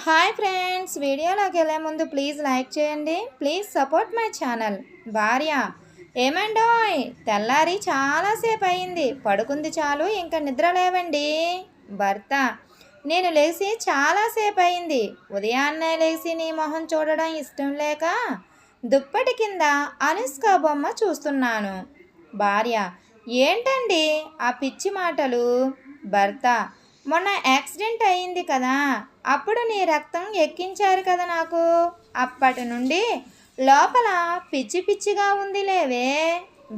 Hi friends, వీడియోలోకి వెళ్ళే ముందు ప్లీజ్ లైక్ చేయండి. Please support my channel. భార్య: ఏమండోయ్, తెల్లారి చాలాసేపు అయింది, పడుకుంది చాలు, ఇంకా నిద్ర లేవండి. భర్త: నేను లేచి చాలాసేపు అయింది, ఉదయాన్నే లేచి నీ మొహం చూడడం ఇష్టం లేక దుప్పటి కింద అనుష్క బొమ్మ చూస్తున్నాను. భార్య: ఏంటండి ఆ పిచ్చి మాటలు? భర్త: మొన్న యాక్సిడెంట్ అయింది కదా, అప్పుడు నీ రక్తం ఎక్కించారు కదా నాకు, అప్పటి నుండి లోపల పిచ్చి పిచ్చిగా ఉంది లేవే.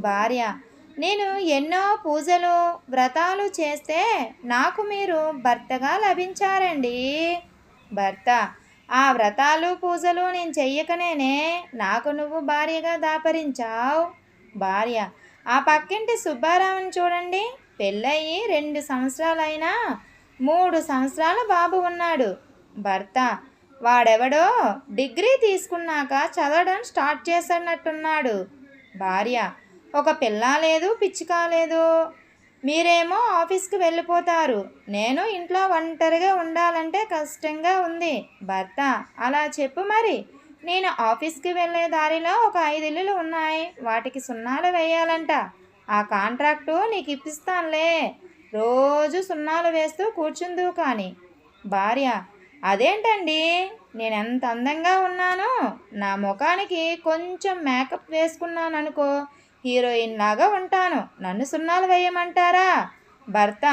భార్య: నేను ఎన్నో పూజలు వ్రతాలు చేస్తే నాకు మీరు భర్తగా లభించారండి. భర్త: ఆ వ్రతాలు పూజలు నేను చెయ్యకనేనే నాకు నువ్వు భార్యగా దాపరించావు. భార్య: ఆ పక్కింటి సుబ్బారావుని చూడండి, పెళ్ళయి 2 సంవత్సరాలైనా 3 సంవత్సరాల బాబు ఉన్నాడు. భర్త: వాడెవడో డిగ్రీ తీసుకున్నాక చదవడం స్టార్ట్ చేసినట్టున్నాడు. భార్య: ఒక పిల్ల లేదు, పిచ్చి కాలేదు. మీరేమో ఆఫీస్కి వెళ్ళిపోతారు, నేను ఇంట్లో ఒంటరిగా ఉండాలంటే కష్టంగా ఉంది. భర్త: అలా చెప్పు మరి. నేను ఆఫీస్కి వెళ్ళే దారిలో ఒక 5 ఇల్లులు ఉన్నాయి, వాటికి సున్నాలు వేయాలంట. ఆ కాంట్రాక్టు నీకు ఇప్పిస్తానులే, రోజు సున్నాలు వేస్తూ కూర్చుందువు కానీ. భార్య: అదేంటండి, నేను ఎంత అందంగా ఉన్నానో, నా ముఖానికి కొంచెం మేకప్ వేసుకున్నాను అనుకో, హీరోయిన్ లాగా ఉంటాను, నన్ను సున్నాలు వేయమంటారా? భర్త: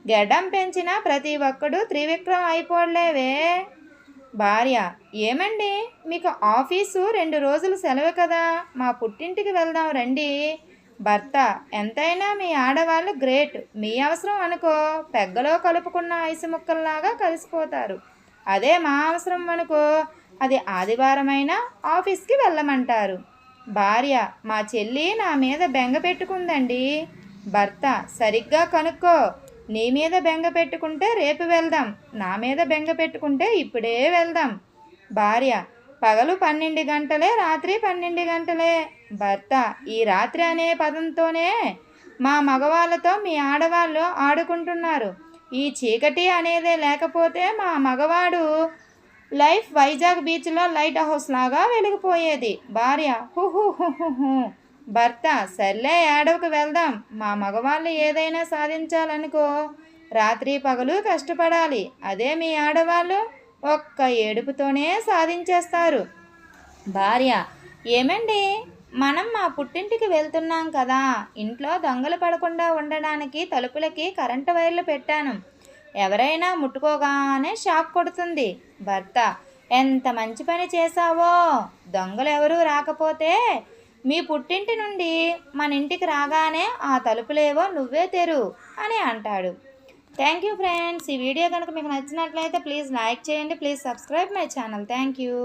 గెడ్డం పెంచిన ప్రతి ఒక్కడు త్రివిక్రమ్ అయిపోలేవే. భార్య: ఏమండి, మీకు ఆఫీసు 2 రోజులు సెలవు కదా, మా పుట్టింటికి వెళ్దాం రండి. భర్త: ఎంతైనా మీ ఆడవాళ్ళు గ్రేట్, మీ అవసరం అనుకో పెగ్గలో కలుపుకున్న ఐసు ముక్కల్లాగా కలిసిపోతారు. అదే మా అవసరం అనుకో, అది ఆదివారమైనా ఆఫీస్కి వెళ్ళమంటారు. భార్య: మా చెల్లి నా మీద బెంగ పెట్టుకుందండి. భర్త: సరిగ్గా కనుక్కో, నీ మీద బెంగ పెట్టుకుంటే రేపు వెళ్దాం, నా మీద బెంగ పెట్టుకుంటే ఇప్పుడే వెళ్దాం. భార్య: పగలు 12 గంటలే, రాత్రి 12 గంటలే. భర్త: ఈ రాత్రి అనే పదంతోనే మా మగవాళ్ళతో మీ ఆడవాళ్ళు ఆడుకుంటున్నారు. ఈ చీకటి అనేదే లేకపోతే మా మగవాడు లైఫ్ వైజాగ్ బీచ్లో లైట్ హౌస్ లాగా వెలిగిపోయేది. భార్య: హుహుహుహు. భర్త: సర్లే, ఏడవకు, వెళ్దాం. మా మగవాళ్ళు ఏదైనా సాధించాలనుకో రాత్రి పగలు కష్టపడాలి, అదే మీ ఆడవాళ్ళు ఒక్క ఏడుపుతోనే సాధించేస్తారు. భార్య: ఏమండి, మనం మా పుట్టింటికి వెళ్తున్నాం కదా, ఇంట్లో దొంగలు పడకుండా ఉండడానికి తలుపులకి కరెంటు వైర్లు పెట్టాను, ఎవరైనా ముట్టుకోగానే షాక్ కొడుతుంది. భర్త: ఎంత మంచి పని చేశావో, దొంగలు ఎవరూ రాకపోతే మీ పుట్టింటి నుండి మన ఇంటికి రాగానే ఆ తలుపులేవో నువ్వే తెరు అని అంటాడు. Thank you friends. ఈ వీడియో కనుక మీకు నచ్చినట్లయితే ప్లీజ్ లైక్ చేయండి. Please subscribe my channel. Thank you.